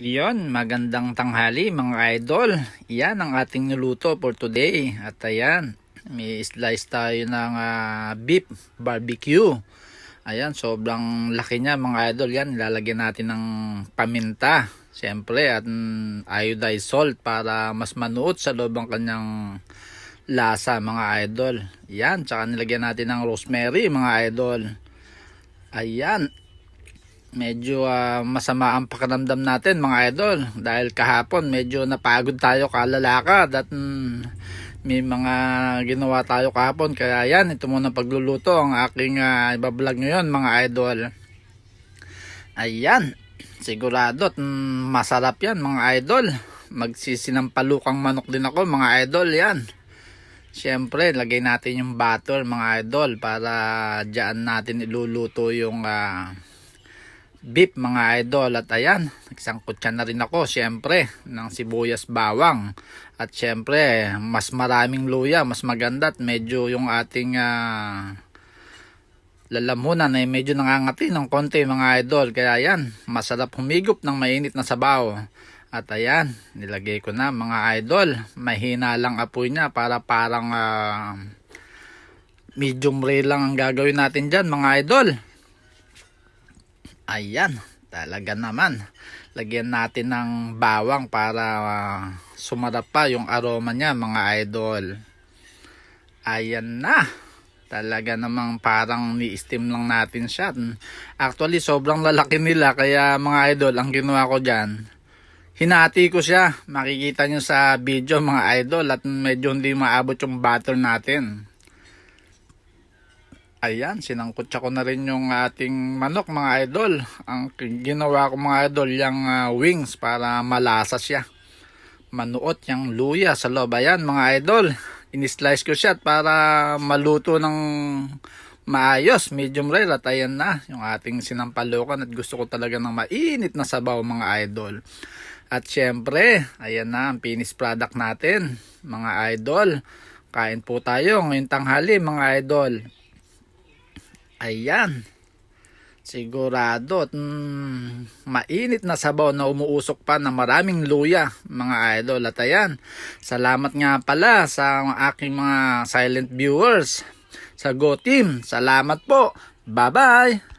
Iyon, magandang tanghali mga idol. Yan ang ating niluto for today. At ayan, may slice tayo ng beef barbecue. Ayan, sobrang laki niya mga idol. Yan, ilalagyan natin ng paminta. Siyempre, at iodized salt para mas manuot sa loob ang kanyang lasa mga idol. Yan, tsaka nilagyan natin ng rosemary mga idol. Ayan. Medyo masama ang pakiramdam natin mga idol dahil kahapon medyo napagod tayo kalalakad at may mga ginawa tayo kahapon, kaya yan, ito muna pagluluto ang aking ibablog ngayon mga idol. Ayan, sigurado masarap yan mga idol. Magsisinampalukang manok din ako mga idol. Yan, syempre lagay natin yung butter mga idol para dyan natin iluluto yung beef mga idol. At ayan, nagsangkot na rin ako syempre ng sibuyas bawang at syempre mas maraming luya, mas maganda at medyo yung ating lalamunan ay medyo nangangati ng konti mga idol, kaya yan, masarap humigop ng mainit na sabaw. At ayan, nilagay ko na mga idol, mahina lang apoy niya para parang medium rare lang ang gagawin natin dyan mga idol. Ayan, talaga naman. Lagyan natin ng bawang para sumarap pa yung aroma niya mga idol. Ayan na. Talaga namang parang ni-steam lang natin siya. Actually, sobrang lalaki nila, kaya mga idol, ang ginawa ko dyan, hinati ko siya. Makikita nyo sa video mga idol, at medyo hindi maabot yung butter natin. Ayan, sinangkot ko na rin yung ating manok mga idol. Ang ginawa ko mga idol, yung wings para malasa siya. Manuot yung luya sa loob. Ayan mga idol, in-slice ko siya para maluto ng maayos, medium rare. At ayan na, yung ating sinampalukan, at gusto ko talaga ng mainit na sabaw mga idol. At syempre, ayan na ang finished product natin mga idol. Kain po tayo ngayong tanghali mga idol. Ayan, sigurado mainit na sabaw na umuusok pa na maraming luya mga idol. At ayan, salamat nga pala sa aking mga silent viewers sa Go Team. Salamat po, bye bye.